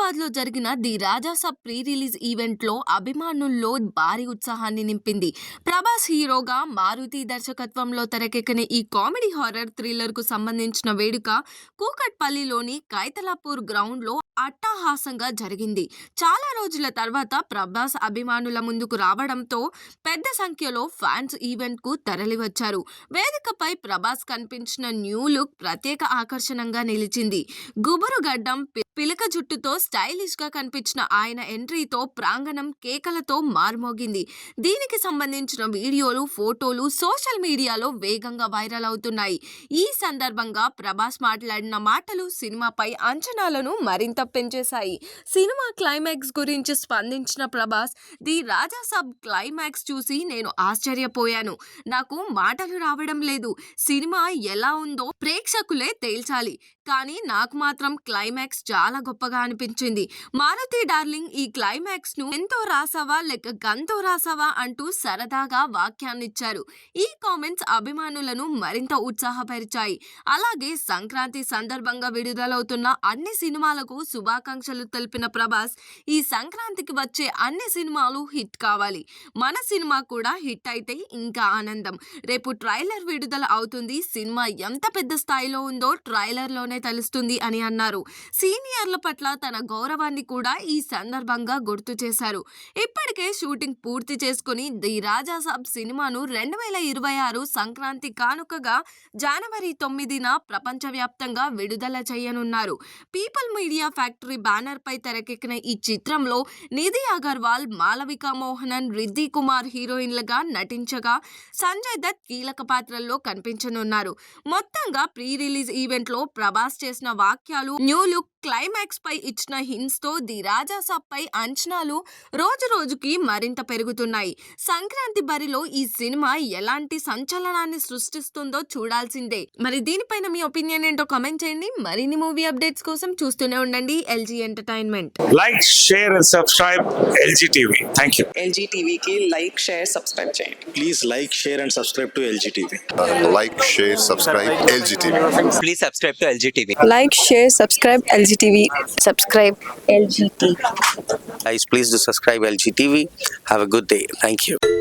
హైదరాబాద్‌లో జరిగిన 'the Raja Saab' pre release ఈవెంట్‌లో అభిమానుల్లో భారీ ఉత్సాహాన్ని నింపింది. ప్రభాస్ హీరోగా, మారుతి దర్శకత్వంలో తెరకెక్కిన ఈ కామెడీ హారర్ థ్రిల్లర్‌కు సంబంధించిన వేడుక కూకట్పల్లిలోని కైతలాపూర్ గ్రౌండ్‌లో అట్టహాసంగా జరిగింది. చాలా రోజుల తర్వాత ప్రభాస్ అభిమానుల ముందుకు రావడంతో పెద్ద సంఖ్యలో ఫ్యాన్స్ ఈవెంట్‌కు తరలివచ్చారు. వేదికపై ప్రభాస్ కనిపించిన న్యూ లుక్ ప్రత్యేక ఆకర్షణగా నిలిచింది. గుబురు గడ్డం, పిలక జుట్టుతో స్టైలిష్ గా కనిపించిన ఆయన ఎంట్రీతో ప్రాంగణం కేకలతో మార్మోగింది. దీనికి సంబంధించిన వీడియోలు, ఫోటోలు సోషల్ మీడియాలో వేగంగా వైరల్ అవుతున్నాయి. ఈ సందర్భంగా ప్రభాస్ మాట్లాడిన మాటలు సినిమాపై అంచనాలను మరింత పెంచేశాయి. సినిమా క్లైమాక్స్ గురించి స్పందించిన ప్రభాస్, ది రాజాసాబ్ క్లైమాక్స్ చూసి నేను ఆశ్చర్యపోయాను. నాకు మాటలు రావడం లేదు. సినిమా ఎలా ఉందో ప్రేక్షకులే తేల్చాలి. కానీ నాకు మాత్రం క్లైమాక్స్ చాలా గొప్పగా అనిపించింది. మారుతి డార్లింగ్, ఈ క్లైమాక్స్ ను ఎంతో రాసావా లేక గంతో రాసావా అంటూ సరదాగా వాక్యాన్నిచ్చారు. ఈ కామెంట్స్ అభిమానులను మరింత ఉత్సాహపరిచాయి. అలాగే సంక్రాంతి సందర్భంగా విడుదలవుతున్న అన్ని సినిమాలకు శుభాకాంక్షలు తెలిపిన ప్రభాస్, ఈ సంక్రాంతికి వచ్చే అన్ని సినిమాలు హిట్ కావాలి. మన సినిమా కూడా హిట్ అయితే ఇంకా ఆనందం. రేపు ట్రైలర్ విడుదల అవుతుంది. సినిమా ఎంత పెద్ద స్థాయిలో ఉందో ట్రైలర్ లోనే తెలుస్తుంది అని అన్నారు. సీనియర్ల పట్ల తన గౌరవాన్ని కూడా ఈ సందర్భంగా గుర్తు చేశారు. ఇప్పటికే షూటింగ్ పూర్తి చేసుకుని ది రాజాసాబ్ సినిమాను 2026 సంక్రాంతి కానుకగా జనవరి 9న ప్రపంచవ్యాప్తంగా విడుదల చేయనున్నారు. పీపుల్ మీడియా ఫ్యాక్టరీ బ్యానర్ పై తెరకెక్కిన ఈ చిత్రంలో నిధి అగర్వాల్, మాలవిక మోహనన్, రిద్ధి కుమార్ హీరోయిన్లుగా నటించగా సంజయ్ దత్ కీలక పాత్రల్లో కనిపించనున్నారు. మొత్తంగా ప్రీ రిలీజ్ ఈవెంట్ లో ప్రభాస్ చేసిన వాక్యాలు, న్యూ లుక్, క్లైమాక్స్ పై ఇచ్చిన హింట్స్ తో ది రాజాసాబ్ పై అంచనాలు రోజు రోజుకి మరింత పెరుగుతున్నాయి. సంక్రాంతి బరిలో ఈ సినిమా ఎలాంటి సంచలనాన్ని సృష్టిస్తుందో చూడాల్సిందే. మరి దీనిపైన మీ ఒపీనియన్ ఏంటో కామెంట్ చేయండి. మరిన్ని మూవీ అప్డేట్స్ కోసం చూస్తూనే ఉండండి LG entertainment. Like, share and subscribe LG TV. Thank you. LG టీవీకి లైక్, షేర్, సబ్స్క్రైబ్ చేయండి. Please like, share and subscribe to LG TV. Like, share, subscribe LG TV. Please subscribe to LG TV. Like, share, subscribe LG TV. Subscribe LG TV. Guys, please do subscribe LG TV. Have a good day. Thank you.